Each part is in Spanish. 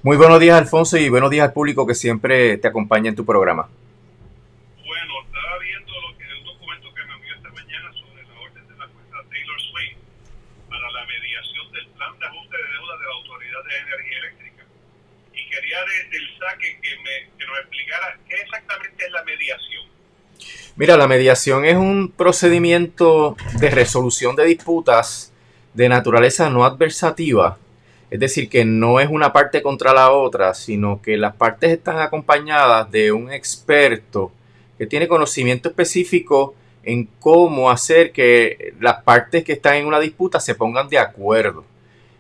Muy buenos días, Alfonso, y buenos días al público que siempre te acompaña en tu programa. Bueno, estaba viendo el documento que me envió esta mañana sobre la orden de la jueza Taylor Swain para la mediación del plan de ajuste de deuda de la Autoridad de Energía Eléctrica. Y quería del saque que nos explicara qué exactamente es la mediación. Mira, la mediación es un procedimiento de resolución de disputas de naturaleza no adversativa. Es decir, que no es una parte contra la otra, sino que las partes están acompañadas de un experto que tiene conocimiento específico en cómo hacer que las partes que están en una disputa se pongan de acuerdo.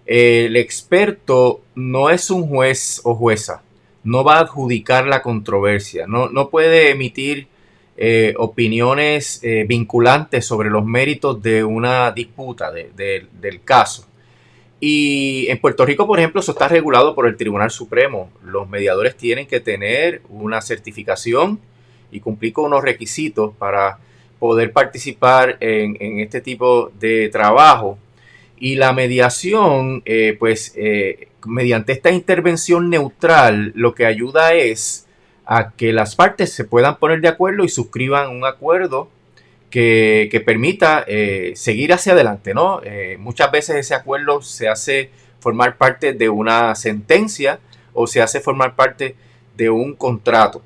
El experto no es un juez o jueza, no va a adjudicar la controversia, no puede emitir opiniones vinculantes sobre los méritos de una disputa, del caso. Y en Puerto Rico, por ejemplo, eso está regulado por el Tribunal Supremo. Los mediadores tienen que tener una certificación y cumplir con unos requisitos para poder participar en este tipo de trabajo. Y la mediación, mediante esta intervención neutral, lo que ayuda es a que las partes se puedan poner de acuerdo y suscriban un acuerdo que permita seguir hacia adelante, ¿no? Muchas veces ese acuerdo se hace formar parte de una sentencia o se hace formar parte de un contrato.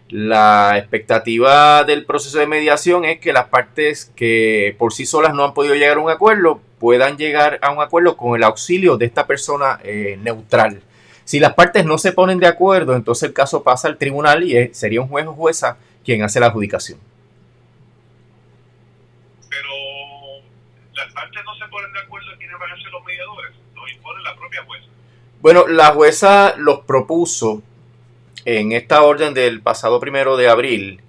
La expectativa del proceso de mediación es que las partes que por sí solas no han podido llegar a un acuerdo puedan llegar a un acuerdo con el auxilio de esta persona neutral. Si las partes no se ponen de acuerdo, entonces el caso pasa al tribunal y sería un juez o jueza quien hace la adjudicación. Pero las partes no se ponen de acuerdo en quiénes van a ser los mediadores, los impone la propia jueza. Bueno, la jueza los propuso en esta orden del pasado 1 de abril,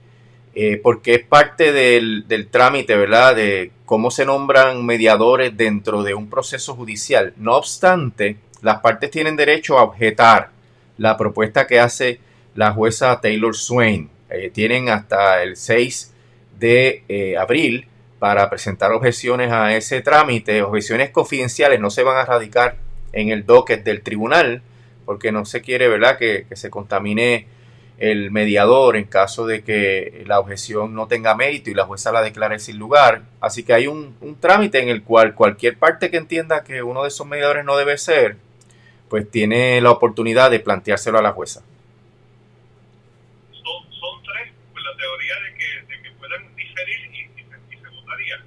porque es parte del trámite, ¿verdad?, de cómo se nombran mediadores dentro de un proceso judicial. No obstante, las partes tienen derecho a objetar la propuesta que hace la jueza Taylor Swain. Tienen hasta el 6 de abril para presentar objeciones a ese trámite. Objeciones confidenciales no se van a radicar en el docket del tribunal, porque no se quiere, ¿verdad?, que se contamine el mediador en caso de que la objeción no tenga mérito y la jueza la declare sin lugar. Así que hay un trámite en el cual cualquier parte que entienda que uno de esos mediadores no debe ser, pues tiene la oportunidad de planteárselo a la jueza. Son tres, pues la teoría de que puedan diferir y se votaría.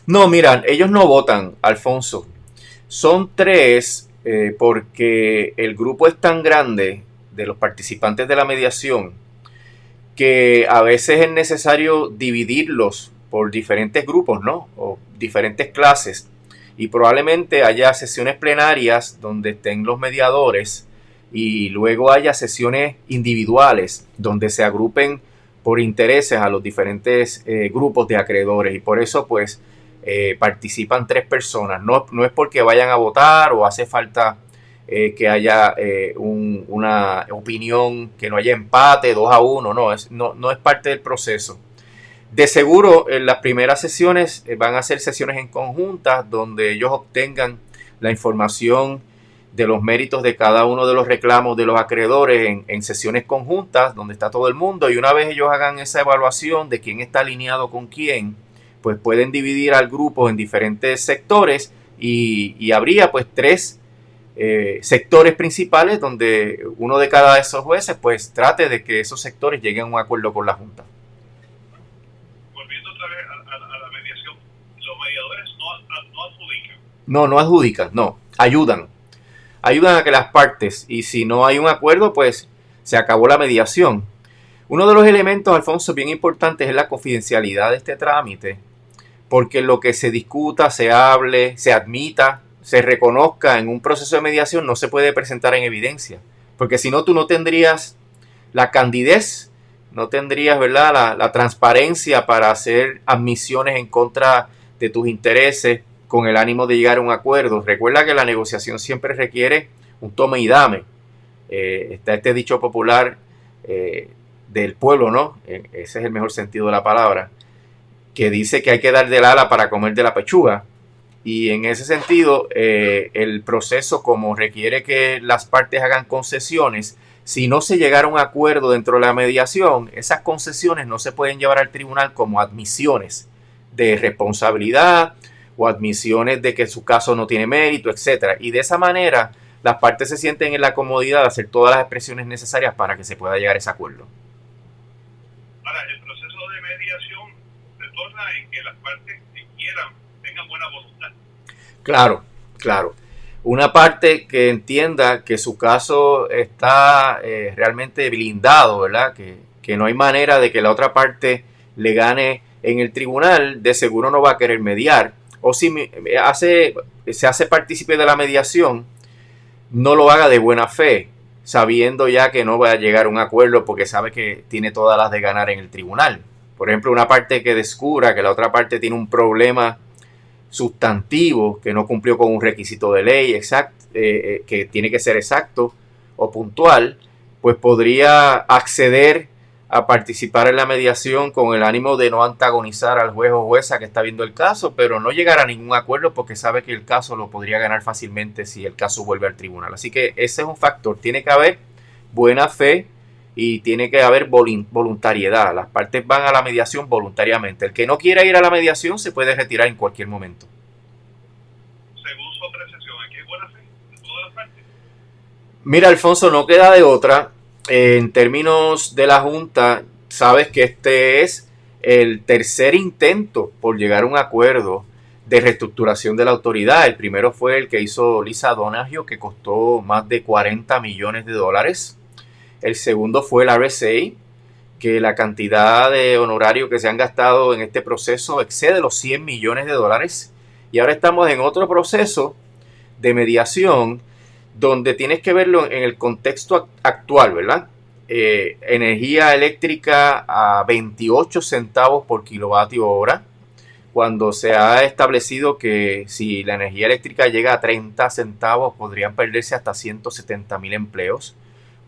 No, mira, ellos no votan, Alfonso. Son tres porque el grupo es tan grande de los participantes de la mediación que a veces es necesario dividirlos por diferentes grupos, ¿no? O diferentes clases. Y probablemente haya sesiones plenarias donde estén los mediadores y luego haya sesiones individuales donde se agrupen por intereses a los diferentes grupos de acreedores. Y por eso, pues, participan tres personas. No es porque vayan a votar o hace falta que haya una opinión, que no haya empate 2-1, no es parte del proceso. De seguro, en las primeras sesiones van a ser sesiones en conjuntas donde ellos obtengan la información de los méritos de cada uno de los reclamos de los acreedores en sesiones conjuntas donde está todo el mundo, y una vez ellos hagan esa evaluación de quién está alineado con quién, pues pueden dividir al grupo en diferentes sectores y habría pues tres sectores principales donde uno de cada de esos jueces pues trate de que esos sectores lleguen a un acuerdo con la Junta. Volviendo otra vez a la mediación, los mediadores no adjudican. No adjudican, no, ayudan a que las partes, y si no hay un acuerdo, pues se acabó la mediación. Uno de los elementos, Alfonso, bien importantes es la confidencialidad de este trámite, porque lo que se discuta, se hable, se admita, se reconozca en un proceso de mediación no se puede presentar en evidencia, porque si no tú no tendrías la candidez, no tendrías, ¿verdad?, la transparencia para hacer admisiones en contra de tus intereses con el ánimo de llegar a un acuerdo. Recuerda que la negociación siempre requiere un tome y dame. Está este dicho popular del pueblo, ¿no? Ese es el mejor sentido de la palabra, que dice que hay que dar del ala para comer de la pechuga. Y en ese sentido, el proceso, como requiere que las partes hagan concesiones, si no se llegara a un acuerdo dentro de la mediación, esas concesiones no se pueden llevar al tribunal como admisiones de responsabilidad o admisiones de que su caso no tiene mérito, etcétera. Y de esa manera, las partes se sienten en la comodidad de hacer todas las expresiones necesarias para que se pueda llegar a ese acuerdo. Ahora, el proceso de mediación se torna en que las partes que quieran tengan buena voluntad. Claro, claro. Una parte que entienda que su caso está realmente blindado, ¿verdad? Que no hay manera de que la otra parte le gane en el tribunal, de seguro no va a querer mediar. O si se hace partícipe de la mediación, no lo haga de buena fe, sabiendo ya que no va a llegar a un acuerdo porque sabe que tiene todas las de ganar en el tribunal. Por ejemplo, una parte que descubra que la otra parte tiene un problema sustantivo, que no cumplió con un requisito de ley que tiene que ser exacto o puntual, pues podría acceder a participar en la mediación con el ánimo de no antagonizar al juez o jueza que está viendo el caso, pero no llegar a ningún acuerdo porque sabe que el caso lo podría ganar fácilmente si el caso vuelve al tribunal. Así que ese es un factor. Tiene que haber buena fe y tiene que haber voluntariedad. Las partes van a la mediación voluntariamente. El que no quiera ir a la mediación se puede retirar en cualquier momento. Según su apreciación, ¿aquí hay buena fe de todas las partes? Mira, Alfonso, no queda de otra. En términos de la Junta, sabes que este es el tercer intento por llegar a un acuerdo de reestructuración de la autoridad. El primero fue el que hizo Lisa Donoghue, que costó más de $40 millones. El segundo fue el RSA, que la cantidad de honorarios que se han gastado en este proceso excede los $100 millones. Y ahora estamos en otro proceso de mediación donde tienes que verlo en el contexto actual, ¿verdad? Energía eléctrica a 28 centavos por kilovatio hora, cuando se ha establecido que si la energía eléctrica llega a 30 centavos podrían perderse hasta 170,000 empleos.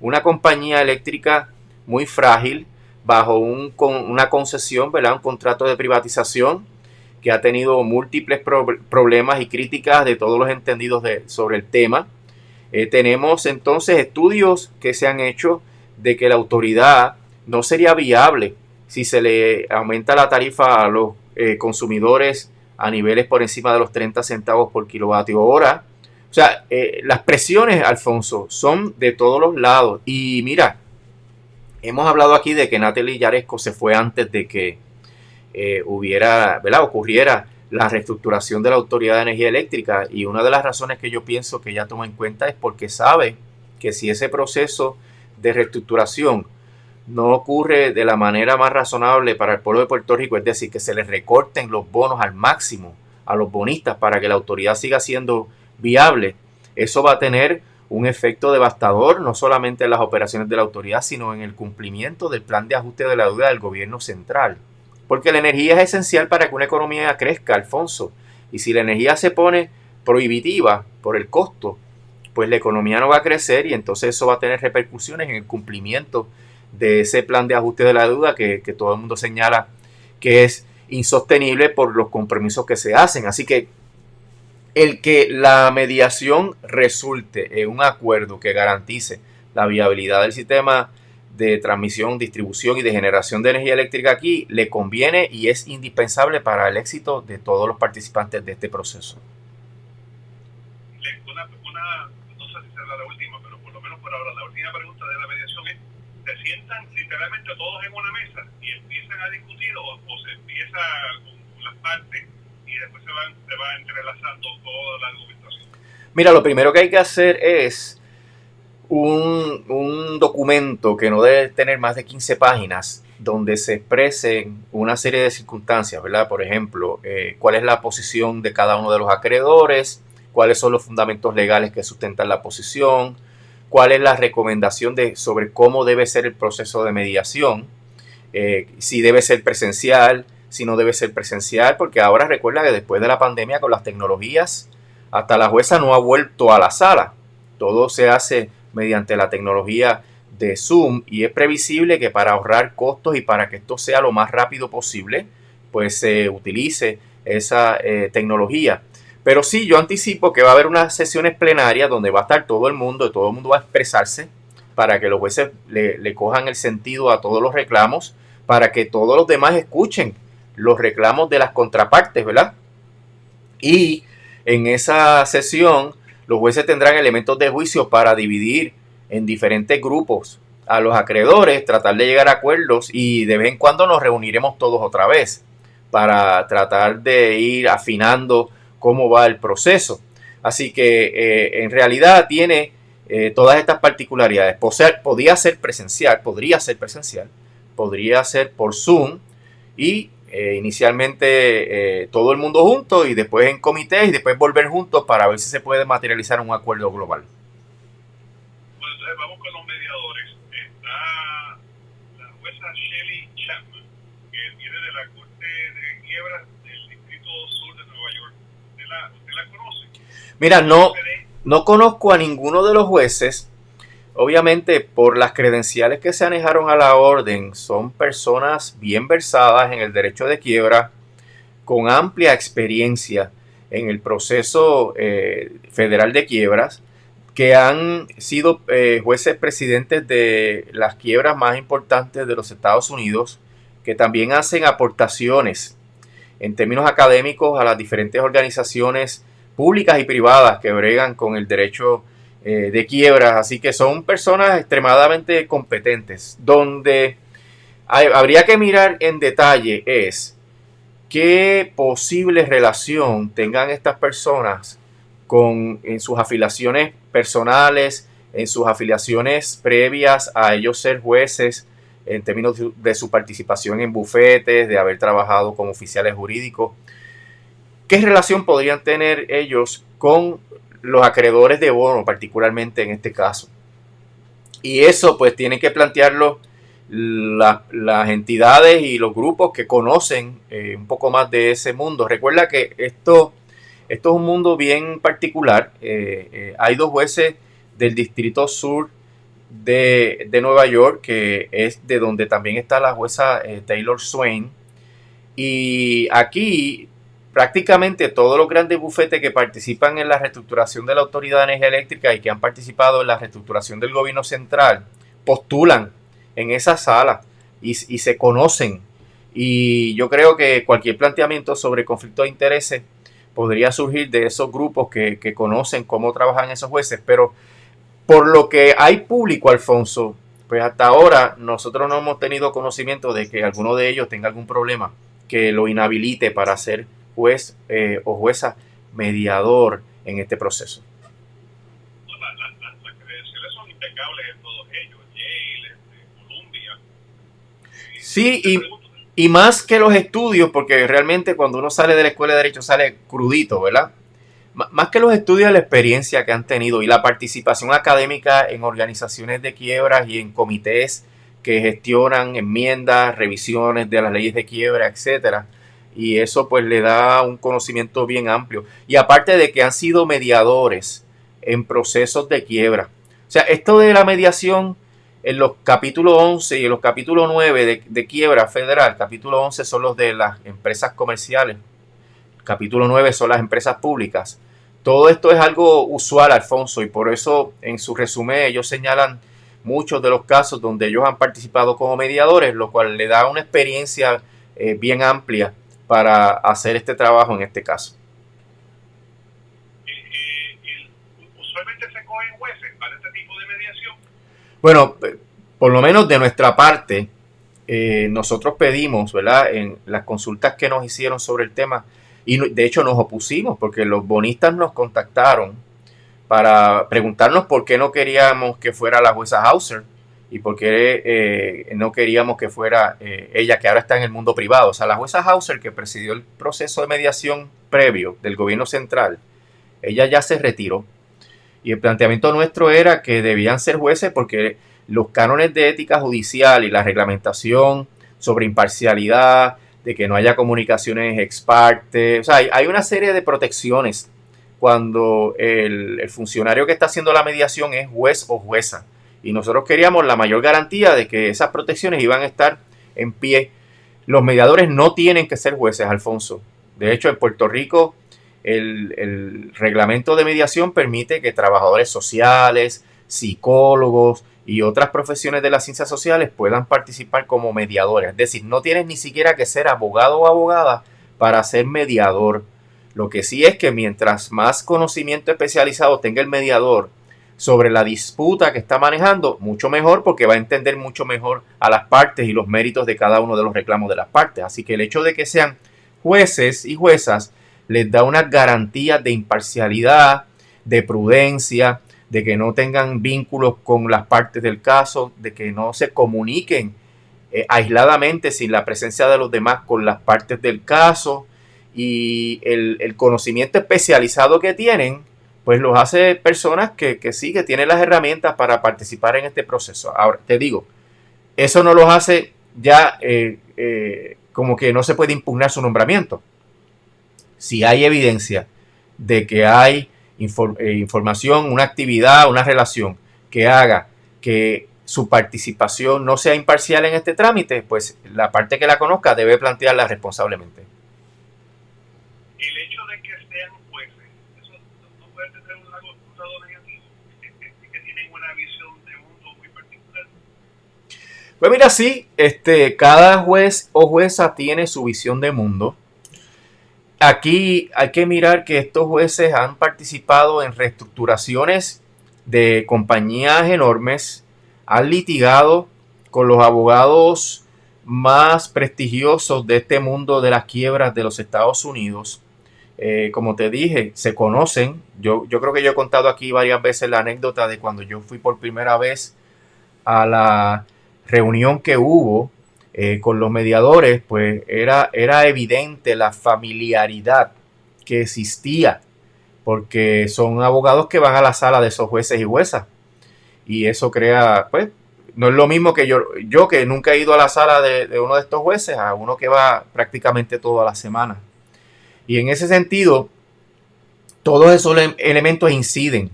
Una compañía eléctrica muy frágil, bajo una concesión, ¿verdad? Un contrato de privatización que ha tenido múltiples problemas y críticas de todos los entendidos sobre el tema. Tenemos entonces estudios que se han hecho de que la autoridad no sería viable si se le aumenta la tarifa a los consumidores a niveles por encima de los 30 centavos por kilovatio hora. O sea, las presiones, Alfonso, son de todos los lados. Y mira, hemos hablado aquí de que Natalie Yaresco se fue antes de que ocurriera la reestructuración de la Autoridad de Energía Eléctrica, y una de las razones que yo pienso que ella toma en cuenta es porque sabe que si ese proceso de reestructuración no ocurre de la manera más razonable para el pueblo de Puerto Rico, es decir, que se les recorten los bonos al máximo a los bonistas para que la autoridad siga siendo viable, eso va a tener un efecto devastador no solamente en las operaciones de la autoridad, sino en el cumplimiento del plan de ajuste de la deuda del gobierno central. Porque la energía es esencial para que una economía crezca, Alfonso. Y si la energía se pone prohibitiva por el costo, pues la economía no va a crecer y entonces eso va a tener repercusiones en el cumplimiento de ese plan de ajuste de la deuda que todo el mundo señala que es insostenible por los compromisos que se hacen. Así que el que la mediación resulte en un acuerdo que garantice la viabilidad del sistema de transmisión, distribución y de generación de energía eléctrica aquí le conviene y es indispensable para el éxito de todos los participantes de este proceso. No sé si será la última, pero por lo menos por ahora, la última pregunta de la mediación es: ¿se sientan literalmente todos en una mesa y empiezan a discutir o se empieza con las partes y después se va entrelazando toda la argumentación? Mira, lo primero que hay que hacer es un documento que no debe tener más de 15 páginas donde se expresen una serie de circunstancias, ¿verdad? Por ejemplo, cuál es la posición de cada uno de los acreedores, cuáles son los fundamentos legales que sustentan la posición, cuál es la recomendación sobre cómo debe ser el proceso de mediación, si debe ser presencial, si no debe ser presencial, porque ahora recuerda que después de la pandemia con las tecnologías, hasta la jueza no ha vuelto a la sala, todo se hace mediante la tecnología de Zoom y es previsible que para ahorrar costos y para que esto sea lo más rápido posible, pues se utilice esa tecnología. Pero sí, yo anticipo que va a haber unas sesiones plenarias donde va a estar todo el mundo, y todo el mundo va a expresarse para que los jueces le cojan el sentido a todos los reclamos, para que todos los demás escuchen los reclamos de las contrapartes, ¿verdad? Y en esa sesión los jueces tendrán elementos de juicio para dividir en diferentes grupos a los acreedores, tratar de llegar a acuerdos, y de vez en cuando nos reuniremos todos otra vez para tratar de ir afinando cómo va el proceso. Así que en realidad tiene todas estas particularidades. Podría ser presencial, podría ser por Zoom, y inicialmente todo el mundo junto, y después en comité, y después volver juntos para ver si se puede materializar un acuerdo global. Bueno, entonces vamos con los mediadores. Está la jueza Shelley Chapman, que viene de la Corte de Quiebras del Distrito Sur de Nueva York. ¿Usted la conoce? Mira, no conozco a ninguno de los jueces. Obviamente, por las credenciales que se anejaron a la orden, son personas bien versadas en el derecho de quiebra, con amplia experiencia en el proceso federal de quiebras, que han sido jueces presidentes de las quiebras más importantes de los Estados Unidos, que también hacen aportaciones en términos académicos a las diferentes organizaciones públicas y privadas que bregan con el derecho de quiebras. Así que son personas extremadamente competentes. Donde habría que mirar en detalle es qué posible relación tengan estas personas en sus afiliaciones personales, en sus afiliaciones previas a ellos ser jueces, en términos de su participación en bufetes, de haber trabajado como oficiales jurídicos. ¿Qué relación podrían tener ellos con los acreedores de bono, particularmente en este caso? Y eso pues tienen que plantearlo las entidades y los grupos que conocen un poco más de ese mundo. Recuerda que esto es un mundo bien particular. Hay dos jueces del Distrito Sur de Nueva York, que es de donde también está la jueza Taylor Swain. Y aquí prácticamente todos los grandes bufetes que participan en la reestructuración de la Autoridad de Energía Eléctrica y que han participado en la reestructuración del gobierno central postulan en esa sala y se conocen. Y yo creo que cualquier planteamiento sobre conflicto de intereses podría surgir de esos grupos que conocen cómo trabajan esos jueces. Pero por lo que hay público, Alfonso, pues hasta ahora nosotros no hemos tenido conocimiento de que alguno de ellos tenga algún problema que lo inhabilite para ser juez o jueza mediador en este proceso. Las credenciales son impecables en todos ellos, Yale, Columbia. Sí, y más que los estudios, porque realmente cuando uno sale de la escuela de Derecho sale crudito, ¿verdad? Más que los estudios, la experiencia que han tenido y la participación académica en organizaciones de quiebras y en comités que gestionan enmiendas, revisiones de las leyes de quiebra, etcétera. Y eso pues le da un conocimiento bien amplio. Y aparte de que han sido mediadores en procesos de quiebra. O sea, esto de la mediación en los capítulos 11 y en los capítulos 9 de quiebra federal, capítulo 11 son los de las empresas comerciales, capítulo 9 son las empresas públicas. Todo esto es algo usual, Alfonso, y por eso en su resumen ellos señalan muchos de los casos donde ellos han participado como mediadores, lo cual le da una experiencia bien amplia para hacer este trabajo en este caso. ¿Usualmente se cogen jueces para este tipo de mediación? Bueno, por lo menos de nuestra parte, nosotros pedimos, ¿verdad?, en las consultas que nos hicieron sobre el tema, y de hecho nos opusimos porque los bonistas nos contactaron para preguntarnos por qué no queríamos que fuera la jueza Hauser y por qué no queríamos que fuera ella, que ahora está en el mundo privado. O sea, la jueza Hauser, que presidió el proceso de mediación previo del gobierno central, ella ya se retiró. Y el planteamiento nuestro era que debían ser jueces porque los cánones de ética judicial y la reglamentación sobre imparcialidad, de que no haya comunicaciones ex parte, o sea, hay una serie de protecciones cuando el funcionario que está haciendo la mediación es juez o jueza. Y nosotros queríamos la mayor garantía de que esas protecciones iban a estar en pie. Los mediadores no tienen que ser jueces, Alfonso. De hecho, en Puerto Rico el reglamento de mediación permite que trabajadores sociales, psicólogos y otras profesiones de las ciencias sociales puedan participar como mediadores. Es decir, no tienes ni siquiera que ser abogado o abogada para ser mediador. Lo que sí es que mientras más conocimiento especializado tenga el mediador sobre la disputa que está manejando, mucho mejor, porque va a entender mucho mejor a las partes y los méritos de cada uno de los reclamos de las partes. Así que el hecho de que sean jueces y juezas les da unas garantías de imparcialidad, de prudencia, de que no tengan vínculos con las partes del caso, de que no se comuniquen aisladamente sin la presencia de los demás con las partes del caso, y el conocimiento especializado que tienen pues los hace personas que sí, que tienen las herramientas para participar en este proceso. Ahora, te digo, eso no los hace ya como que no se puede impugnar su nombramiento. Si hay evidencia de que hay información, una actividad, una relación que haga que su participación no sea imparcial en este trámite, pues la parte que la conozca debe plantearla responsablemente. El hecho de que sean jueces, eso no puede tener un lado negativo, que tienen una visión de mundo muy particular. Pues mira, sí, cada juez o jueza tiene su visión de mundo. Aquí hay que mirar que estos jueces han participado en reestructuraciones de compañías enormes, han litigado con los abogados más prestigiosos de este mundo de las quiebras de los Estados Unidos. Como te dije, se conocen. Yo creo que yo he contado aquí varias veces la anécdota de cuando yo fui por primera vez a la reunión que hubo con los mediadores, pues era evidente la familiaridad que existía, porque son abogados que van a la sala de esos jueces y juezas, y eso crea, pues, no es lo mismo que yo que nunca he ido a la sala de uno de estos jueces, a uno que va prácticamente toda la semana. Y en ese sentido, todos esos elementos inciden.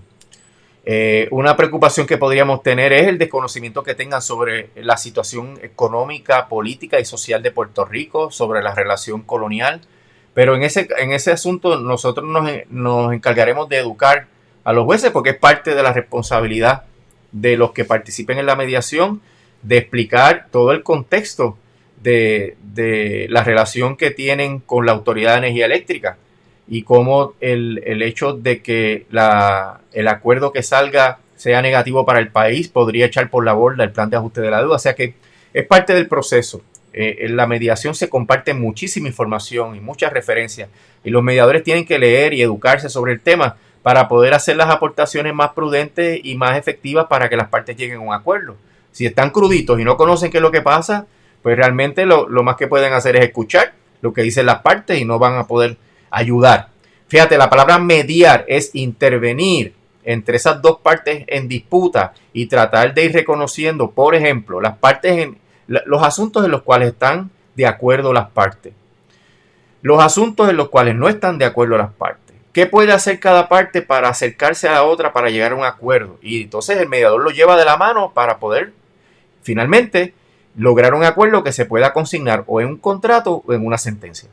Una preocupación que podríamos tener es el desconocimiento que tengan sobre la situación económica, política y social de Puerto Rico, sobre la relación colonial. Pero en ese asunto nosotros nos encargaremos de educar a los jueces, porque es parte de la responsabilidad de los que participen en la mediación, de explicar todo el contexto de la relación que tienen con la Autoridad de Energía Eléctrica, y cómo el hecho de que el acuerdo que salga sea negativo para el país podría echar por la borda el plan de ajuste de la deuda. O sea que es parte del proceso. En la mediación se comparte muchísima información y muchas referencias, y los mediadores tienen que leer y educarse sobre el tema para poder hacer las aportaciones más prudentes y más efectivas para que las partes lleguen a un acuerdo. Si están cruditos y no conocen qué es lo que pasa, pues realmente lo más que pueden hacer es escuchar lo que dicen las partes y no van a poder ayudar. Fíjate, la palabra mediar es intervenir entre esas dos partes en disputa y tratar de ir reconociendo, por ejemplo, las partes los asuntos en los cuales están de acuerdo las partes, los asuntos en los cuales no están de acuerdo las partes. ¿Qué puede hacer cada parte para acercarse a la otra para llegar a un acuerdo? Y entonces el mediador lo lleva de la mano para poder finalmente lograr un acuerdo que se pueda consignar o en un contrato o en una sentencia.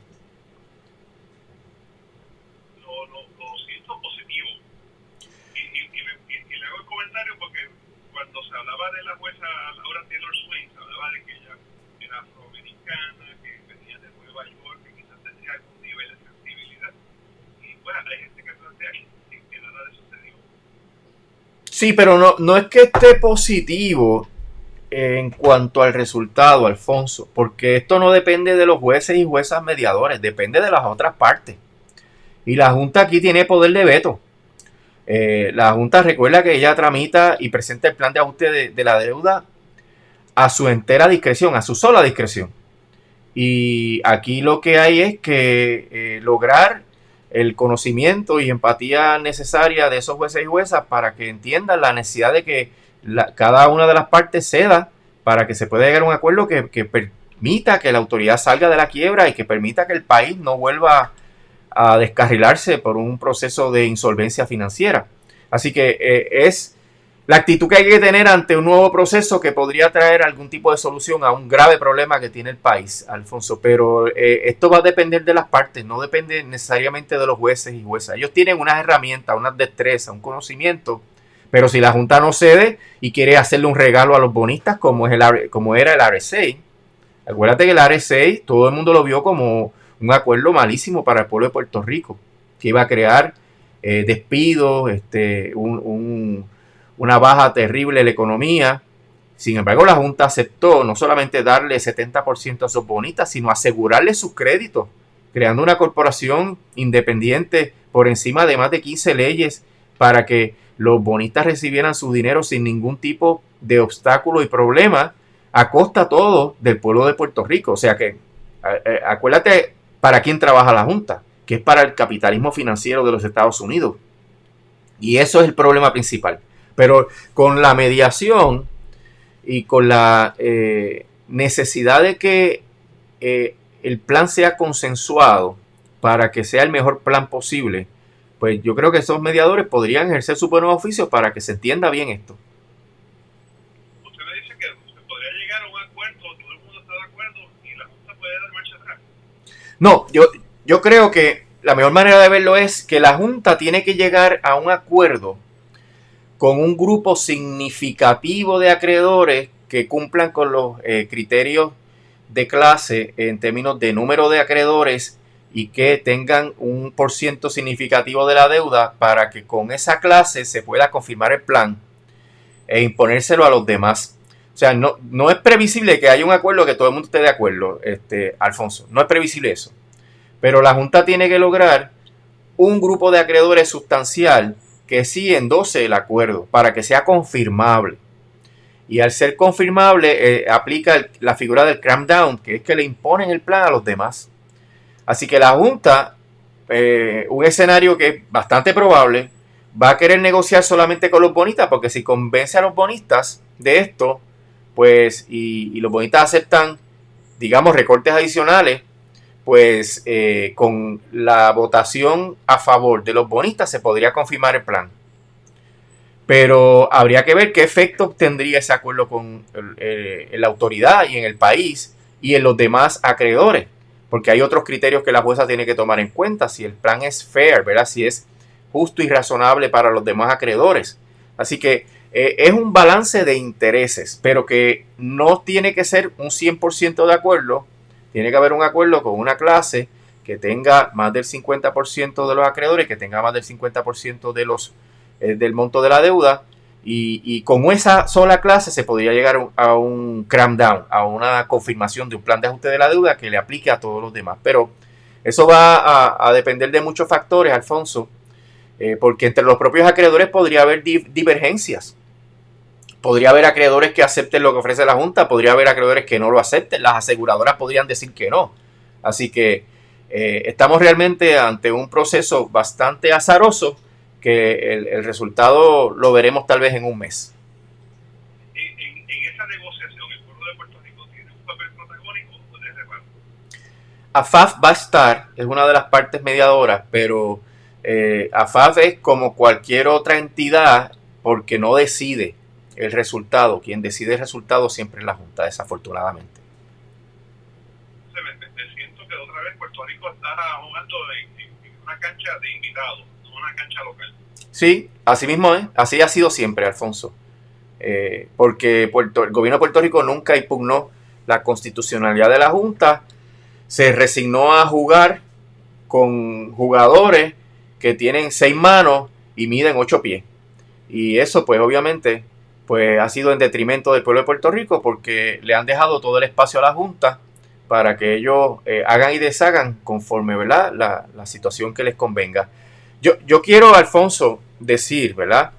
Lo siento positivo. Y le hago el comentario porque cuando se hablaba de la jueza Laura Taylor Swain, se hablaba de que ella era afroamericana, que venía de Nueva York, que quizás tendría algún nivel de sensibilidad. Y bueno, hay gente que plantea que nada de eso se dio. Sí, pero no es que esté positivo en cuanto al resultado, Alfonso, porque esto no depende de los jueces y juezas mediadores, depende de las otras partes. Y la Junta aquí tiene poder de veto. La Junta, recuerda que ella tramita y presenta el plan de ajuste de la deuda a su entera discreción, a su sola discreción. Y aquí lo que hay es que lograr el conocimiento y empatía necesaria de esos jueces y juezas para que entiendan la necesidad de que cada una de las partes ceda para que se pueda llegar a un acuerdo que permita que la autoridad salga de la quiebra y que permita que el país no vuelva a descarrilarse por un proceso de insolvencia financiera. Así que la actitud que hay que tener ante un nuevo proceso que podría traer algún tipo de solución a un grave problema que tiene el país, Alfonso. Pero esto va a depender de las partes, no depende necesariamente de los jueces y juezas. Ellos tienen unas herramientas, unas destrezas, un conocimiento, pero si la Junta no cede y quiere hacerle un regalo a los bonistas como era el RSA, acuérdate que el RSA todo el mundo lo vio como un acuerdo malísimo para el pueblo de Puerto Rico, que iba a crear despidos, una baja terrible en la economía. Sin embargo, la Junta aceptó no solamente darle 70% a esos bonistas, sino asegurarle sus créditos, creando una corporación independiente por encima de más de 15 leyes para que los bonistas recibieran su dinero sin ningún tipo de obstáculo y problema, a costa todo del pueblo de Puerto Rico. O sea que, acuérdate para quién trabaja la Junta, que es para el capitalismo financiero de los Estados Unidos. Y eso es el problema principal. Pero con la mediación y con la necesidad de que el plan sea consensuado para que sea el mejor plan posible, pues yo creo que esos mediadores podrían ejercer su buen oficio para que se entienda bien esto. Usted me dice que se podría llegar a un acuerdo, todo el mundo está de acuerdo y la Junta puede dar marcha atrás. No, yo creo que la mejor manera de verlo es que la Junta tiene que llegar a un acuerdo con un grupo significativo de acreedores que cumplan con los criterios de clase en términos de número de acreedores y que tengan un % significativo de la deuda para que con esa clase se pueda confirmar el plan e imponérselo a los demás. O sea, no es previsible que haya un acuerdo que todo el mundo esté de acuerdo, Alfonso. No es previsible eso. Pero la Junta tiene que lograr un grupo de acreedores sustancial que sí endose el acuerdo para que sea confirmable. Y al ser confirmable, aplica la figura del cram down, que es que le imponen el plan a los demás. Así que la Junta, un escenario que es bastante probable, va a querer negociar solamente con los bonistas, porque si convence a los bonistas de esto, pues, y los bonistas aceptan, digamos, recortes adicionales, pues con la votación a favor de los bonistas se podría confirmar el plan. Pero habría que ver qué efecto tendría ese acuerdo con la autoridad y en el país y en los demás acreedores, porque hay otros criterios que la jueza tiene que tomar en cuenta, si el plan es fair, ¿verdad? Si es justo y razonable para los demás acreedores. Así que es un balance de intereses, pero que no tiene que ser un 100% de acuerdo. Tiene que haber un acuerdo con una clase que tenga más del 50% de los acreedores, que tenga más del 50% de del monto de la deuda, y con esa sola clase se podría llegar a un cram down, a una confirmación de un plan de ajuste de la deuda que le aplique a todos los demás. Pero eso va a depender de muchos factores, Alfonso, porque entre los propios acreedores podría haber divergencias. Podría haber acreedores que acepten lo que ofrece la Junta, podría haber acreedores que no lo acepten, las aseguradoras podrían decir que no. Así que estamos realmente ante un proceso bastante azaroso que el resultado lo veremos tal vez en un mes. En esa negociación, ¿el pueblo de Puerto Rico tiene un papel protagónico o de reparto? AFAF va a estar, es una de las partes mediadoras, pero AFAF es como cualquier otra entidad porque no decide el resultado. Quien decide el resultado siempre es la Junta, desafortunadamente. Me siento que otra vez Puerto Rico está jugando en una cancha de invitados, no una cancha local. Sí, así mismo es, así ha sido siempre, Alfonso. Porque el gobierno de Puerto Rico nunca impugnó la constitucionalidad de la Junta, se resignó a jugar con jugadores que tienen 6 manos y miden 8 pies. Y eso, pues obviamente, pues ha sido en detrimento del pueblo de Puerto Rico, porque le han dejado todo el espacio a la Junta para que ellos hagan y deshagan conforme, ¿verdad?, la situación que les convenga. Yo quiero, Alfonso, decir, ¿verdad?,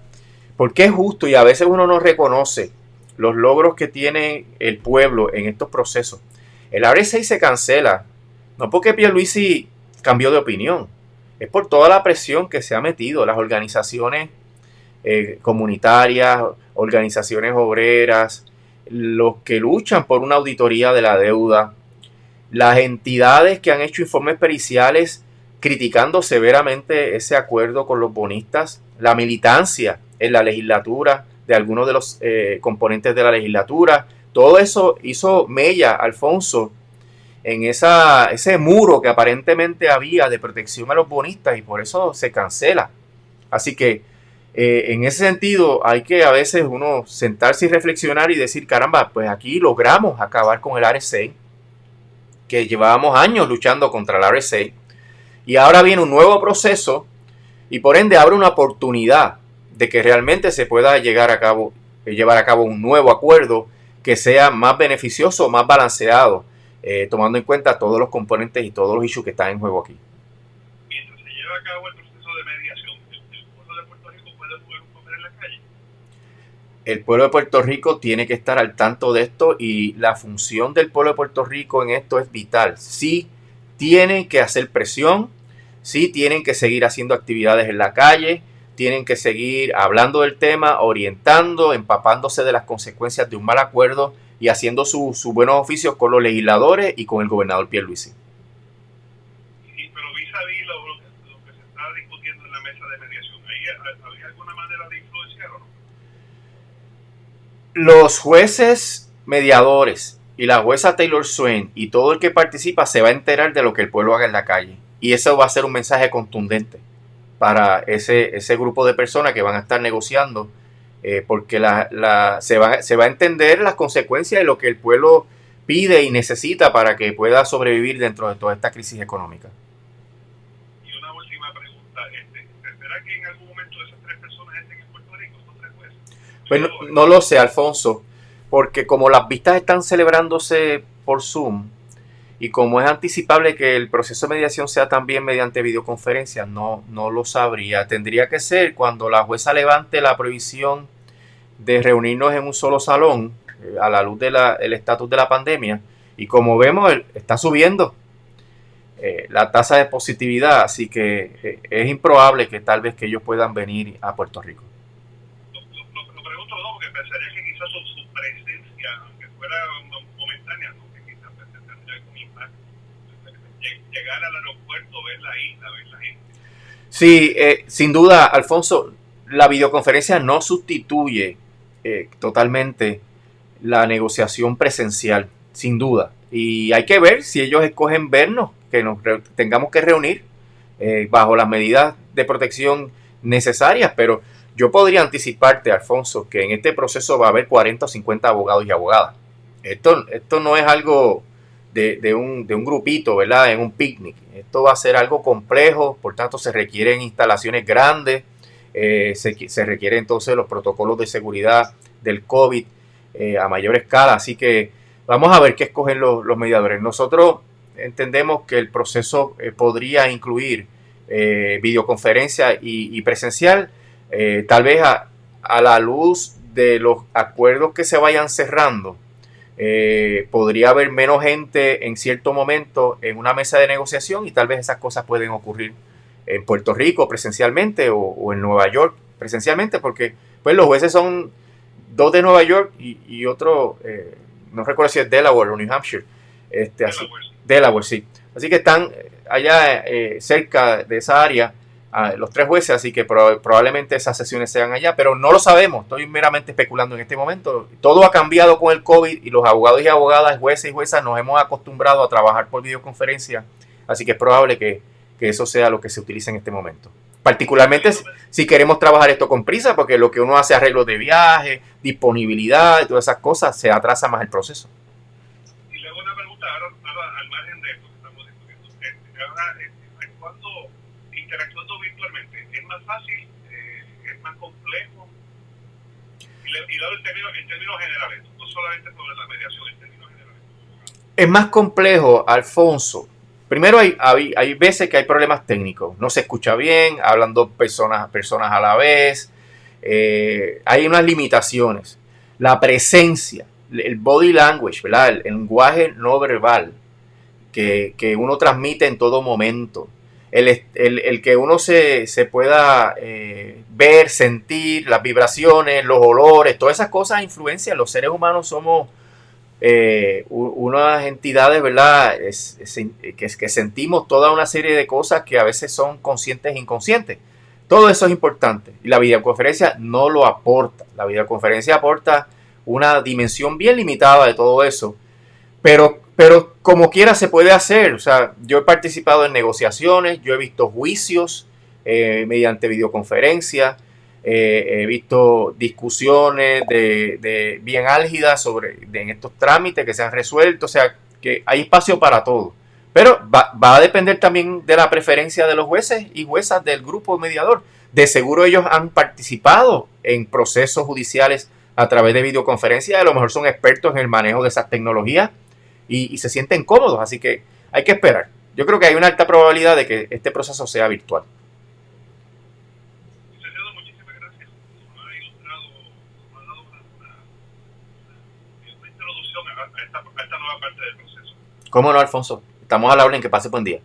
porque es justo y a veces uno no reconoce los logros que tiene el pueblo en estos procesos. El RSA se cancela, no porque Pierluisi cambió de opinión, es por toda la presión que se ha metido las organizaciones comunitarias, organizaciones obreras, los que luchan por una auditoría de la deuda, las entidades que han hecho informes periciales criticando severamente ese acuerdo con los bonistas, la militancia en la legislatura de algunos de los componentes de la legislatura. Todo eso hizo mella, Alfonso, en ese muro que aparentemente había de protección a los bonistas, y por eso se cancela. Así que en ese sentido hay que a veces uno sentarse y reflexionar y decir, caramba, pues aquí logramos acabar con el RSA, que llevábamos años luchando contra el RSA, y ahora viene un nuevo proceso y por ende abre una oportunidad de que realmente se pueda llevar a cabo un nuevo acuerdo que sea más beneficioso, más balanceado, tomando en cuenta todos los componentes y todos los issues que están en juego aquí. Mientras se lleva a cabo el proceso de mediación, ¿el pueblo de Puerto Rico puede jugar un papel en la calle? El pueblo de Puerto Rico tiene que estar al tanto de esto, y la función del pueblo de Puerto Rico en esto es vital. Sí tienen que hacer presión, sí tienen que seguir haciendo actividades en la calle, tienen que seguir hablando del tema, orientando, empapándose de las consecuencias de un mal acuerdo y haciendo sus buenos oficios con los legisladores y con el gobernador Pierluisi. Sí, pero vis-a-vis lo que se está discutiendo en la mesa de mediación, ¿había alguna manera de influenciar o no? Los jueces mediadores y la jueza Taylor Swain y todo el que participa se va a enterar de lo que el pueblo haga en la calle. Y eso va a ser un mensaje contundente para ese grupo de personas que van a estar negociando, porque se va a entender las consecuencias de lo que el pueblo pide y necesita para que pueda sobrevivir dentro de toda esta crisis económica. Y una última pregunta, ¿será que en algún momento esas tres personas estén en Puerto Rico, estos tres jueces? Pues no lo sé, Alfonso, porque como las vistas están celebrándose por Zoom, y como es anticipable que el proceso de mediación sea también mediante videoconferencia, no lo sabría. Tendría que ser cuando la jueza levante la prohibición de reunirnos en un solo salón, a la luz del estatus de la pandemia. Y como vemos, está subiendo la tasa de positividad, así que es improbable que tal vez que ellos puedan venir a Puerto Rico. Lo pregunto, ¿no? Porque pensaría que quizás su presencia, aunque fuera momentánea, ¿no? Que quizás tendría algún impacto. Llegar al aeropuerto, ver la isla, ver la gente. Sí, sin duda, Alfonso, la videoconferencia no sustituye totalmente la negociación presencial, sin duda. Y hay que ver si ellos escogen vernos, que nos tengamos que reunir bajo las medidas de protección necesarias, pero yo podría anticiparte, Alfonso, que en este proceso va a haber 40 o 50 abogados y abogadas. Esto no es algo de un grupito, ¿verdad? En un picnic. Esto va a ser algo complejo, por tanto se requieren instalaciones grandes, se requieren entonces los protocolos de seguridad del COVID a mayor escala, así que vamos a ver qué escogen los mediadores. Nosotros entendemos que el proceso podría incluir videoconferencia y presencial, tal vez a la luz de los acuerdos que se vayan cerrando. Podría haber menos gente en cierto momento en una mesa de negociación, y tal vez esas cosas pueden ocurrir en Puerto Rico presencialmente o en Nueva York presencialmente, porque pues los jueces son 2 de Nueva York y otro, no recuerdo si es Delaware o New Hampshire. Delaware, sí. Así que están allá cerca de esa área, los 3 jueces, así que probablemente esas sesiones sean allá, pero no lo sabemos, estoy meramente especulando en este momento. Todo ha cambiado con el COVID y los abogados y abogadas, jueces y juezas nos hemos acostumbrado a trabajar por videoconferencia, así que es probable que eso sea lo que se utilice en este momento. Particularmente si queremos trabajar esto con prisa, porque lo que uno hace arreglos de viaje, disponibilidad y todas esas cosas, se atrasa más el proceso. Y luego una pregunta, ahora al margen de esto que estamos discutiendo, cuando interactuando virtualmente, ¿es más fácil? ¿Es más complejo? Y dado en términos generales, no solamente sobre la mediación, en términos generales. Es más complejo, Alfonso. Primero hay veces que hay problemas técnicos, no se escucha bien, hablan 2 personas a la vez, hay unas limitaciones. La presencia, el body language, ¿verdad? El lenguaje no verbal que uno transmite en todo momento, el que uno se pueda ver, sentir, las vibraciones, los olores, todas esas cosas influencian. Los seres humanos somos unas entidades, ¿verdad? Que sentimos toda una serie de cosas que a veces son conscientes e inconscientes. Todo eso es importante y la videoconferencia no lo aporta. La videoconferencia aporta una dimensión bien limitada de todo eso, pero como quiera se puede hacer. O sea, yo he participado en negociaciones, yo he visto juicios mediante videoconferencia, he visto discusiones de bien álgidas en estos trámites que se han resuelto. O sea, que hay espacio para todo. Pero va a depender también de la preferencia de los jueces y juezas del grupo mediador. De seguro ellos han participado en procesos judiciales a través de videoconferencia. A lo mejor son expertos en el manejo de esas tecnologías y se sienten cómodos. Así que hay que esperar. Yo creo que hay una alta probabilidad de que este proceso sea virtual. Licenciado, muchísimas gracias. Nos ha ilustrado, nos ha dado una introducción a esta nueva parte del proceso. ¿Cómo no, Alfonso? Estamos a la orden. Que pase buen día.